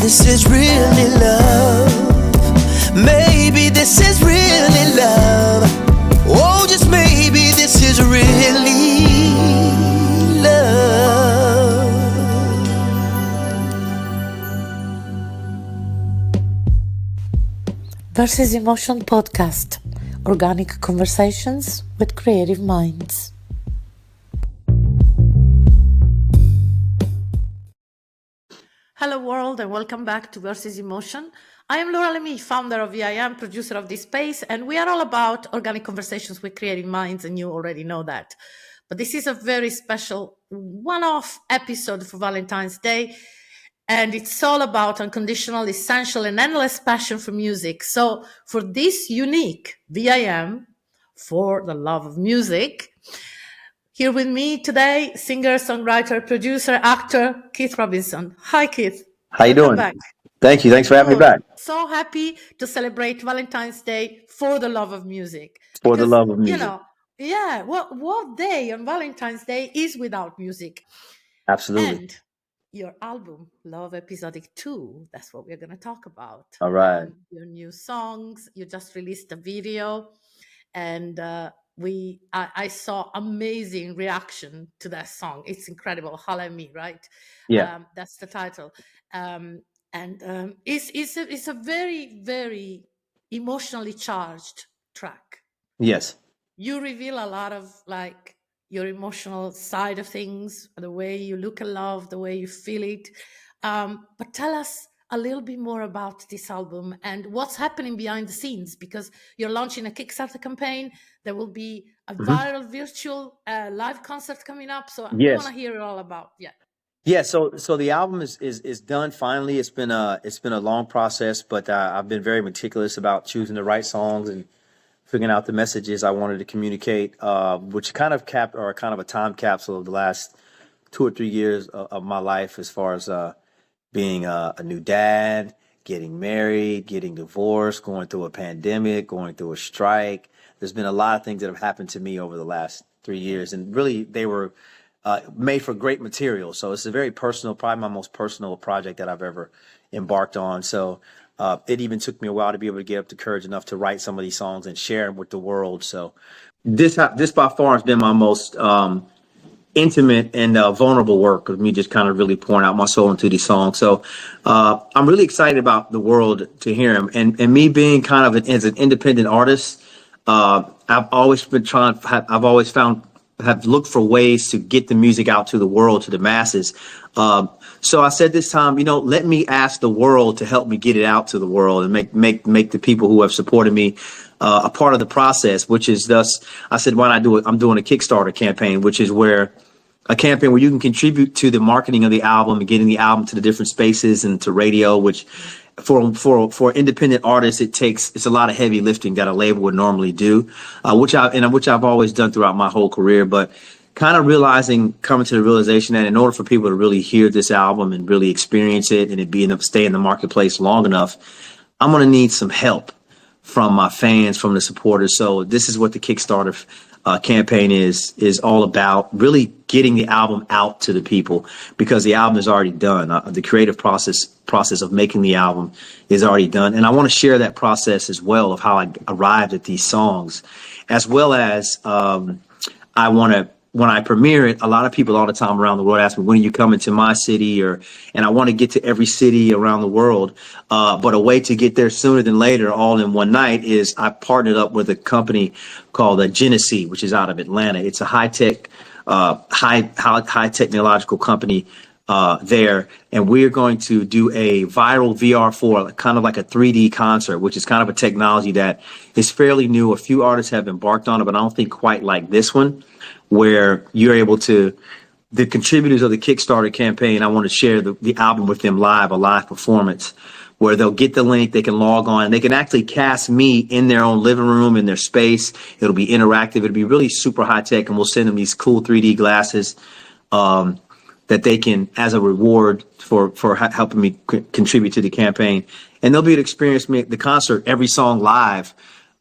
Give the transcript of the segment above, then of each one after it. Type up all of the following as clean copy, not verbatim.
this is really love. Maybe this is really love. Oh, just maybe this is really love. Versus Emotion Podcast. Organic conversations with creative minds. Hello world and welcome back to Versus Emotion. I am Laura Lemy, founder of VIM, producer of this space, and we are all about organic conversations with creative minds, and you already know that. But this is a very special one-off episode for Valentine's Day, and it's all about unconditional, essential, and endless passion for music. So for this unique VIM, for the love of music, here with me today, singer, songwriter, producer, actor, Keith Robinson. Hi, Keith. How you doing? Back. Thank you. Thanks for having me back. So happy to celebrate Valentine's Day for the love of music. For the love of music. You know, yeah, what day on Valentine's Day is without music? Absolutely. And your album, Love Episodic 2, that's what we're going to talk about. All right. Your new songs, you just released a video, and I saw amazing reaction to that song. It's incredible. Holla at Me, right? Yeah. That's the title. It's a very, very emotionally charged track. Yes. You reveal a lot of like your emotional side of things, the way you look at love, the way you feel it. But tell us a little bit more about this album and what's happening behind the scenes, because you're launching a Kickstarter campaign. There will be a viral virtual live concert coming up. So I want to hear it all about. Yeah. So the album is done finally. It's been a long process, but I've been very meticulous about choosing the right songs and figuring out the messages I wanted to communicate, which kind of a time capsule of the last 2 or 3 years of my life, as far as being a new dad, getting married, getting divorced, going through a pandemic, going through a strike. There's been a lot of things that have happened to me over the last 3 years, and really they were made for great material. So it's a very personal, probably my most personal project that I've ever embarked on. So it even took me a while to be able to get up the courage enough to write some of these songs and share them with the world. So this by far has been my most intimate and vulnerable work of me just kind of really pouring out my soul into these songs. So I'm really excited about the world to hear them. And me being kind of as an independent artist, I've always looked for ways to get the music out to the world, to the masses. So I said this time, let me ask the world to help me get it out to the world and make the people who have supported me a part of the process, which is thus, I said, why not do it? I'm doing a Kickstarter campaign, which is a campaign where you can contribute to the marketing of the album and getting the album to the different spaces and to radio, which for independent artists, it's a lot of heavy lifting that a label would normally do, which I've always done throughout my whole career. But kind of coming to the realization that in order for people to really hear this album and really experience it and stay in the marketplace long enough, I'm going to need some help from my fans, from the supporters. So this is what the Kickstarter campaign is all about, really getting the album out to the people, because the album is already done. The creative process of making the album is already done. And I want to share that process as well, of how I arrived at these songs, as well as when I premiere it, a lot of people all the time around the world ask me, when are you coming to my city? And I want to get to every city around the world. But a way to get there sooner than later, all in one night, is I partnered up with a company called Genesee, which is out of Atlanta. It's a high technological company there. And we're going to do a viral VR4, kind of like a 3D concert, which is kind of a technology that is fairly new. A few artists have embarked on it, but I don't think quite like this one, where you're able to, the contributors of the Kickstarter campaign, I want to share the album with them live, a live performance, where they'll get the link, they can log on, and they can actually cast me in their own living room, in their space. It'll be interactive. It'll be really super high tech, and we'll send them these cool 3D glasses that they can, as a reward for helping me contribute to the campaign. And they'll be able to experience the concert, every song live,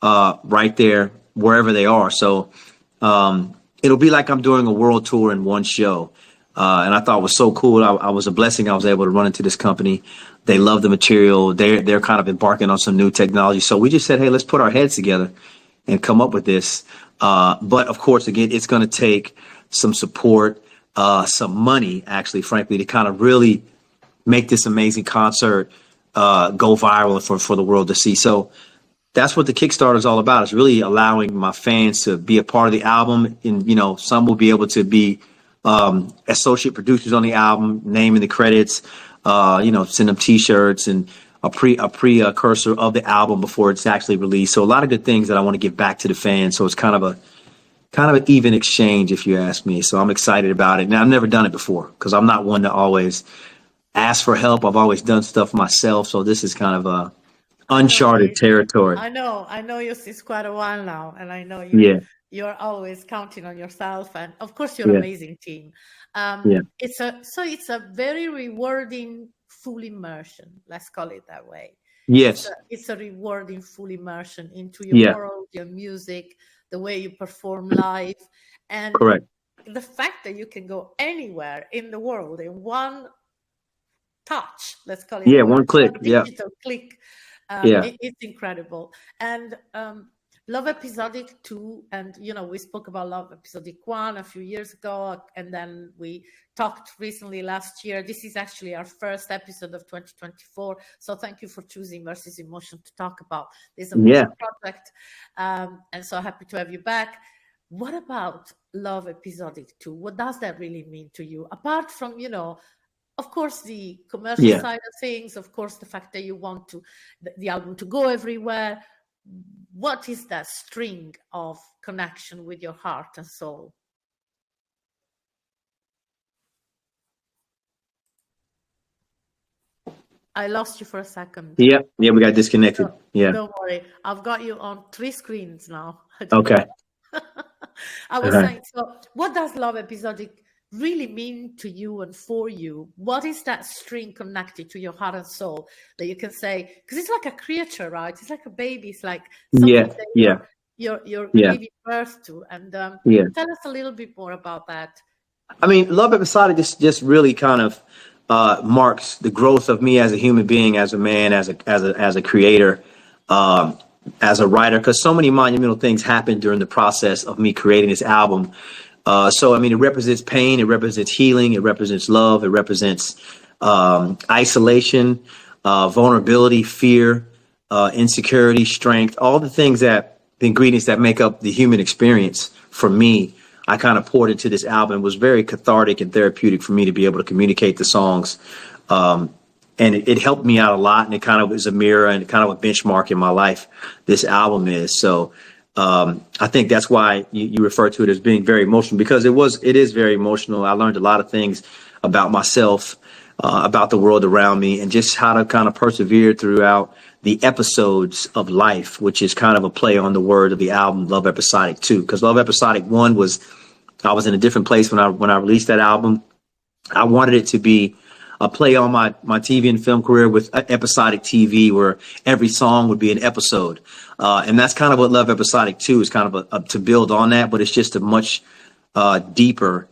right there, wherever they are. So it'll be like I'm doing a world tour in one show. And I thought it was so cool. I was a blessing. I was able to run into this company They love the material. They're kind of embarking on some new technology. So we just said, hey, let's put our heads together and come up with this. But of course, again, it's going to take some support, some money, actually, frankly, to kind of really make this amazing concert go viral for the world to see. So that's what the Kickstarter is all about. It's really allowing my fans to be a part of the album. And, you know, some will be able to be associate producers on the album, naming the credits, you know, send them T-shirts and a precursor of the album before it's actually released. So a lot of good things that I want to give back to the fans. So it's kind of an even exchange, if you ask me. So I'm excited about it. Now, I've never done it before because I'm not one to always ask for help. I've always done stuff myself. So this is kind of a uncharted territory. I know you since quite a while now, and I know you're always counting on yourself, and of course you're an amazing team. It's a very rewarding full immersion. Let's call it that way. Yes, it's a rewarding full immersion into your world, your music, the way you perform live, and correct. The fact that you can go anywhere in the world in one touch. Let's call it one click. Digital click. It's incredible. And Love Episodic 2, and you know, we spoke about Love Episodic 1 a few years ago, and then we talked recently last year. This is actually our first episode of 2024, so thank you for choosing Versus Emotion to talk about this amazing project, and so happy to have you back. What about Love Episodic 2? What does that really mean to you, apart from, you know, of course, the commercial side of things, of course, the fact that you want the album to go everywhere? What is that string of connection with your heart and soul? I lost you for a second. Yeah, we got disconnected. Don't worry. I've got you on 3 screens now. Okay. I was saying, so what does Love Episodic really mean to you and for you? What is that string connected to your heart and soul that you can say, because it's like a creature, right? It's like a baby. It's like something that you're giving birth to. And tell us a little bit more about that. I mean, Love Episodic just really kind of marks the growth of me as a human being, as a man, as a creator, as a writer, because so many monumental things happened during the process of me creating this album. So, I mean, it represents pain, it represents healing, it represents love, it represents isolation, vulnerability, fear, insecurity, strength, all the ingredients that make up the human experience. For me, I kind of poured into this album. It was very cathartic and therapeutic for me to be able to communicate the songs. And it helped me out a lot. And it kind of is a mirror and kind of a benchmark in my life. This album is. So I think that's why you refer to it as being very emotional, because it is very emotional. I learned a lot of things about myself, about the world around me, and just how to kind of persevere throughout the episodes of life, which is kind of a play on the word of the album, Love Episodic 2. Because Love Episodic 1 I was in a different place when I released that album. I wanted it to be a play on my TV and film career with episodic TV, where every song would be an episode. And that's kind of what Love Episodic 2 is, kind of to build on that, but it's just a much deeper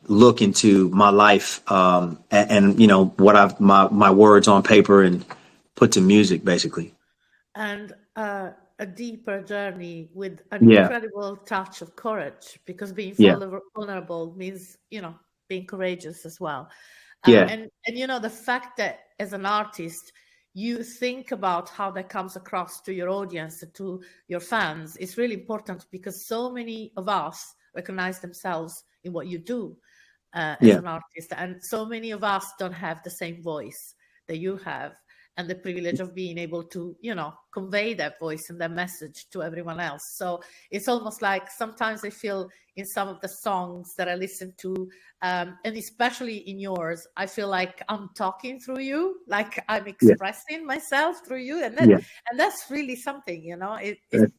look into my life and you know, what my words on paper and put to music, basically. And a deeper journey with an incredible touch of courage, because being vulnerable means, you know, being courageous as well. And you know, the fact that as an artist, you think about how that comes across to your audience, to your fans, is really important, because so many of us recognize themselves in what you do as an artist. And so many of us don't have the same voice that you have, and the privilege of being able to, you know, convey that voice and that message to everyone else. So it's almost like sometimes I feel in some of the songs that I listen to, and especially in yours, I feel like I'm talking through you, like I'm expressing myself through you. And that's really something, you know.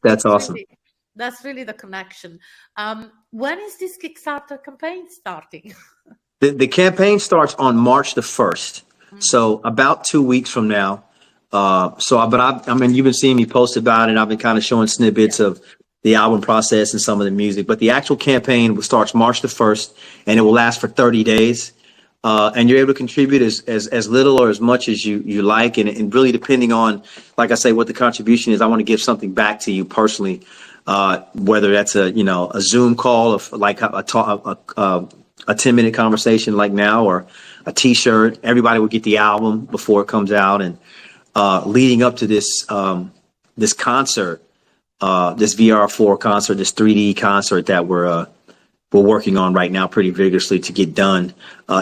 That's awesome. Really, that's really the connection. When is this Kickstarter campaign starting? The campaign starts on March the 1st. So about 2 weeks from now. I mean, you've been seeing me post about it. I've been kind of showing snippets of the album process and some of the music, but the actual campaign starts March the 1st, and it will last for 30 days. and you're able to contribute as little or as much as you like. And really depending on, like I say, what the contribution is, I want to give something back to you personally, whether that's a Zoom call of like a 10-minute conversation like now, or a T-shirt. Everybody will get the album before it comes out. And leading up to this concert, this VR4 concert, this 3D concert that we're working on right now pretty vigorously to get done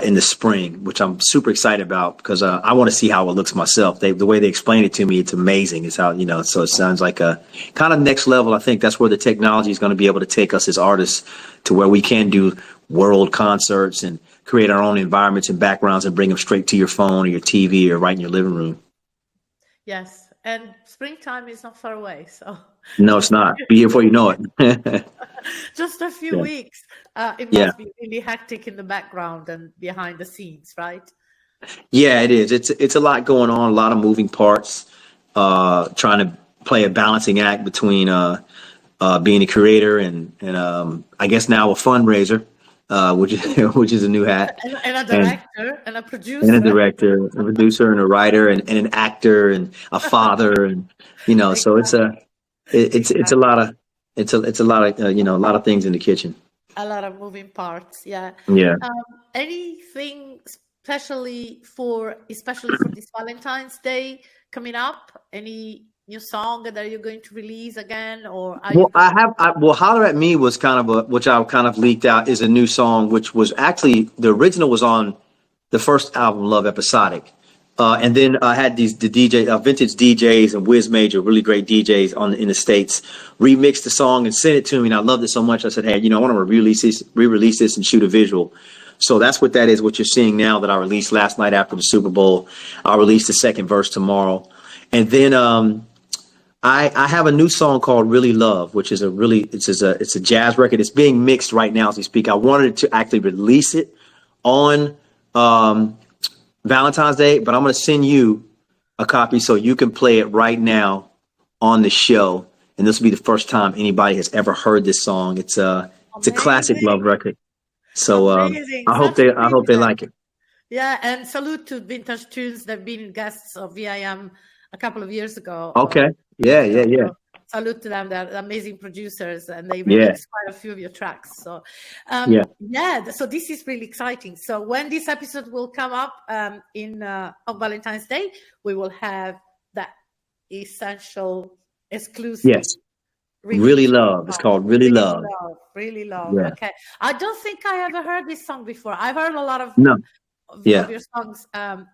in the spring, which I'm super excited about because I want to see how it looks myself. The way they explain it to me, it's amazing. It's how, so it sounds like a kind of next level. I think that's where the technology is going to be able to take us as artists to where we can do world concerts and create our own environments and backgrounds and bring them straight to your phone or your TV or right in your living room. Yes. And springtime is not far away. So no, it's not. Be here before you know it. Just a few weeks. It must be really hectic in the background and behind the scenes, right? Yeah, it is. It's a lot going on, a lot of moving parts, trying to play a balancing act between being a creator and I guess now a fundraiser, which is a new hat. And a director and a producer. And a director, a producer and a writer and an actor and a father and exactly. So it's a lot of a lot of things in the kitchen. A lot of moving parts, yeah. Yeah. Anything especially for this Valentine's Day coming up? Any new song that you're going to release again, or Holler at Me was kind of which I kind of leaked out, is a new song, which was actually the original was on the first album, Love Episodic. And then I had the vintage DJs and Wiz Major, really great DJs in the States, remixed the song and sent it to me. And I loved it so much. I said, hey, I want to re-release this and shoot a visual. So that's what that is, what you're seeing now that I released last night after the Super Bowl. I'll release the second verse tomorrow. And then I have a new song called Really Love, which is it's a jazz record. It's being mixed right now as we speak. I wanted to actually release it on Valentine's Day, but I'm going to send you a copy so you can play it right now on the show. And this will be the first time anybody has ever heard this song. It's a classic love record. So I hope they like it. Yeah, and salute to Vintage Tunes. They've been guests of VIM a couple of years ago. Okay. Yeah. Salute to them. They're amazing producers, and they remixed quite a few of your tracks. So, so this is really exciting. So when this episode will come up on Valentine's Day, we will have that essential exclusive. Yes. Really Love. It's called Really Love. Really Love. Yeah. Okay. I don't think I ever heard this song before. I've heard a lot of of your songs. I've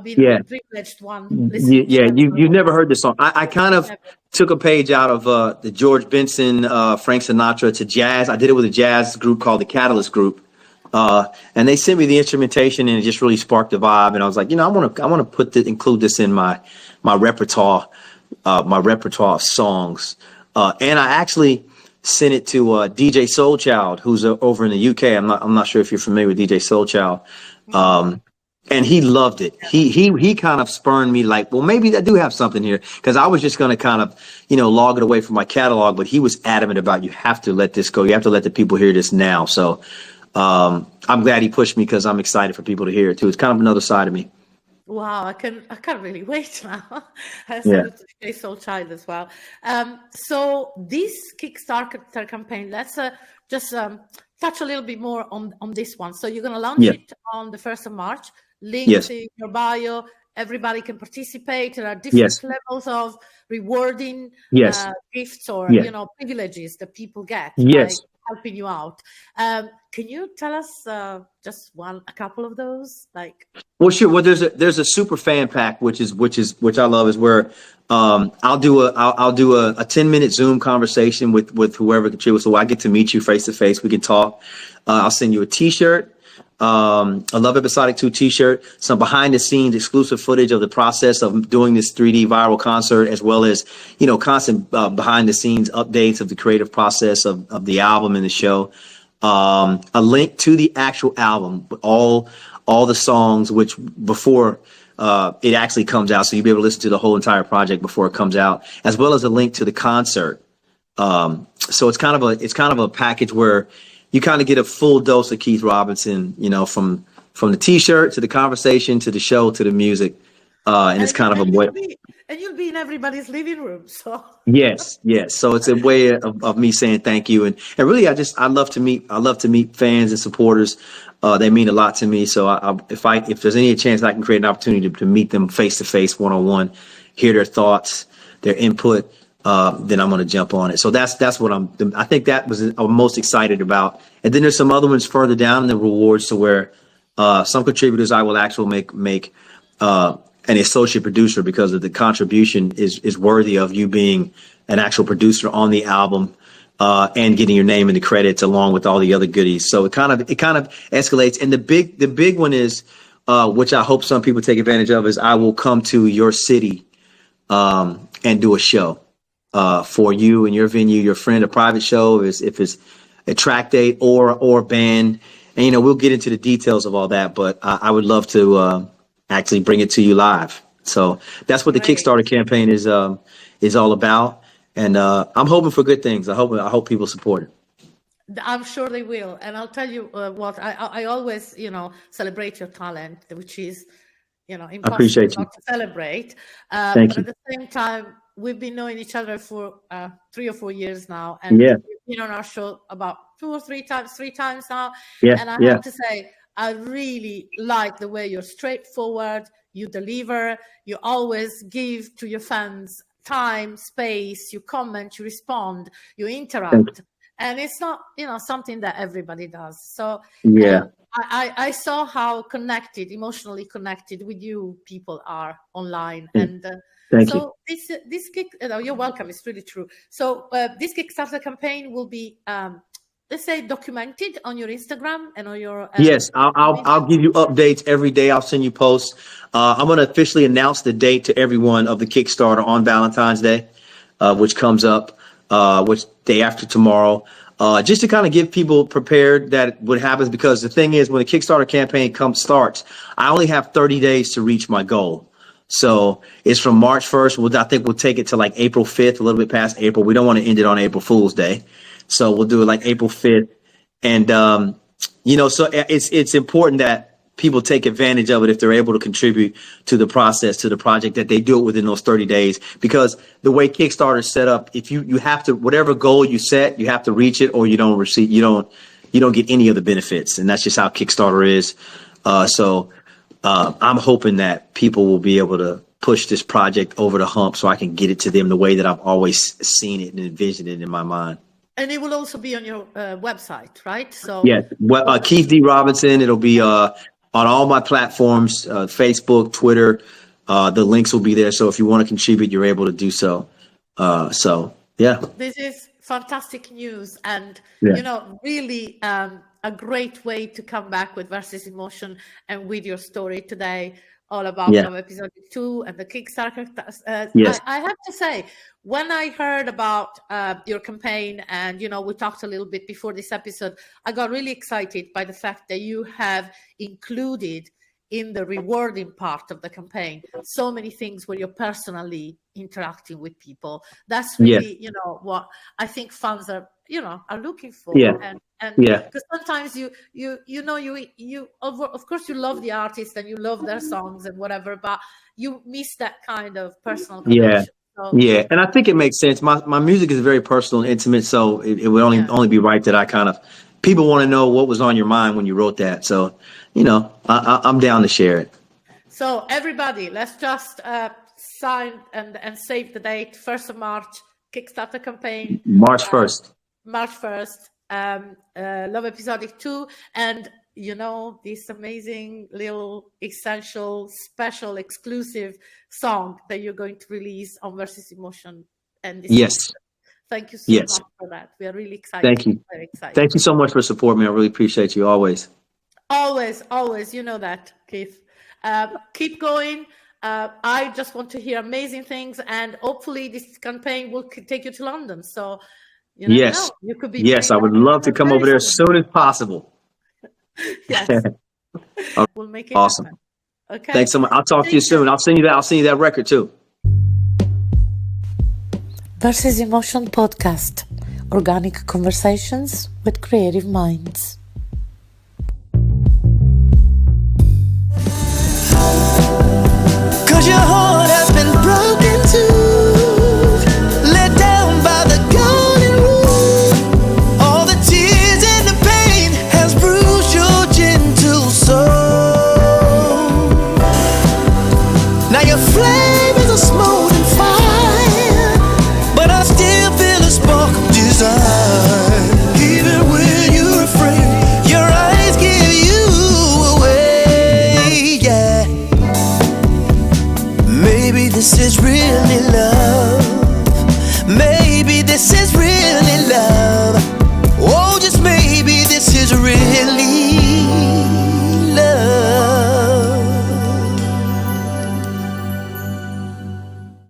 been privileged one. You never heard this song. I kind of took a page out of the George Benson, Frank Sinatra to jazz. I did it with a jazz group called the Catalyst Group, and they sent me the instrumentation, and it just really sparked the vibe. And I was like, I want to include this in my repertoire of songs. And I actually sent it to DJ Soulchild, who's over in the UK. I'm not sure if you're familiar with DJ Soulchild. And he loved it. He kind of spurned me like, well, maybe I do have something here, because I was just going to kind of, log it away from my catalog. But he was adamant about, you have to let this go. You have to let the people hear this now. So I'm glad he pushed me, because I'm excited for people to hear it too. It's kind of another side of me. Wow, I can't really wait now. Salute to Jay Soulchild as well. So this Kickstarter campaign, let's just touch a little bit more on this one. So you're going to launch it on the 1st of March. Link in your bio. Everybody can participate. There are different levels of rewarding gifts or privileges that people get. Like helping you out. Can you tell us just a couple of those? Well, sure. Well, there's a super fan pack, which I love, is where I'll do a 10-minute Zoom conversation with whoever contributes. So I get to meet you face to face. We can talk. I'll send you a T-shirt. A Love Episodic 2 T-shirt, some behind the scenes exclusive footage of the process of doing this 3D viral concert, as well as, constant behind the scenes updates of the creative process of the album and the show. A link to the actual album, all the songs, which before it actually comes out. So you'll be able to listen to the whole entire project before it comes out, as well as a link to the concert. So it's kind of a package where you kind of get a full dose of Keith Robinson, from from the T-shirt to the conversation to the show to the music, and it's kind of a way. And you'll be in everybody's living room. So Yes. So it's a way of me saying thank you, and really, I love to meet fans and supporters. They mean a lot to me. So if there's any chance I can create an opportunity to meet them face to face, 1-on-1, hear their thoughts, their input, then I'm going to jump on it. So that's what I think I'm most excited about. And then there's some other ones further down in the rewards to where some contributors I will actually make an associate producer because of the contribution is worthy of you being an actual producer on the album and getting your name in the credits along with all the other goodies. So it kind of escalates. And the big one is, which I hope some people take advantage of, is I will come to your city and do a show for you and your venue, your friend, a private show, if it's a track date or band. And, we'll get into the details of all that, but I would love to actually bring it to you live. So that's what the Kickstarter campaign is all about. And I'm hoping for good things. I hope people support it. I'm sure they will. And I'll tell you what, I always, celebrate your talent, which is, impossible not to celebrate. Thank you. At the same time, we've been knowing each other for 3 or 4 years now. And yeah. We've been on our show about 2 or 3 times now. Yeah. And I have to say, I really like the way you're straightforward, you deliver, you always give to your fans time, space, you comment, you respond, you interact. And it's not, something that everybody does. So yeah, I saw how emotionally connected with you people are online. And thank you. This you're welcome. It's really true. So this Kickstarter campaign will be let's say documented on your Instagram and on your yes, I'll give you updates every day. I'll send you posts. I'm going to officially announce the date to everyone of the Kickstarter on Valentine's Day, which comes up which day after tomorrow, just to kind of get people prepared that what happens, because the thing is, when the Kickstarter campaign starts, I only have 30 days to reach my goal. So it's from March 1st. I think we'll take it to like April 5th, a little bit past April. We don't want to end it on April Fool's Day. So we'll do it like April 5th. And, so it's important that people take advantage of it if they're able to contribute to the process, to the project, that they do it within those 30 days. Because the way Kickstarter is set up, if you have to, whatever goal you set, you have to reach it, or you don't get any of the benefits. And that's just how Kickstarter is. So I'm hoping that people will be able to push this project over the hump so I can get it to them the way that I've always seen it and envisioned it in my mind. And it will also be on your website, right? So yeah, Keith D. Robinson. It'll be on all my platforms, Facebook, Twitter. The links will be there. So if you want to contribute, you're able to do so. Yeah. This is fantastic news, and really a great way to come back with Versus Emotion and with your story today, all about Episodic 2 and the Kickstarter. Yes. I have to say, when I heard about your campaign, and we talked a little bit before this episode, I got really excited by the fact that you have included in the rewarding part of the campaign so many things where you're personally interacting with people. That's really what I think fans are looking for. And because sometimes you of course you love the artist and you love their songs and whatever, but you miss that kind of personal connection. Yeah, and I think it makes sense. My music is very personal and intimate, so it would only be right that I kind of, people want to know what was on your mind when you wrote that. So, I'm down to share it. So everybody, let's just sign and save the date. 1st of March, Kickstarter campaign. March 1st. March 1st. Love Episodic 2. And this amazing little essential, special, exclusive song that you're going to release on Versus Emotion. And this thank you so much for that. We are really excited. Thank you. Very excited. Thank you so much for supporting me. I really appreciate you always. Always. You know that, Keith. Keep going. I just want to hear amazing things, and hopefully this campaign will take you to London. So, you could be. Yes, I would love to come over there as soon as possible. Yes. We'll make it awesome. Happen. Okay. Thanks so much. I'll talk to you soon. I'll send you that record too. Versus Emotion Podcast. Organic conversations with creative minds. 'cause your heart has been broken too, let down by the golden rule. All the tears and the pain has bruised your gentle soul. Now your flame is a smoldering fire, but I still feel a spark of desire. Even when you're afraid, your eyes give you away, yeah. Maybe this is really love. Maybe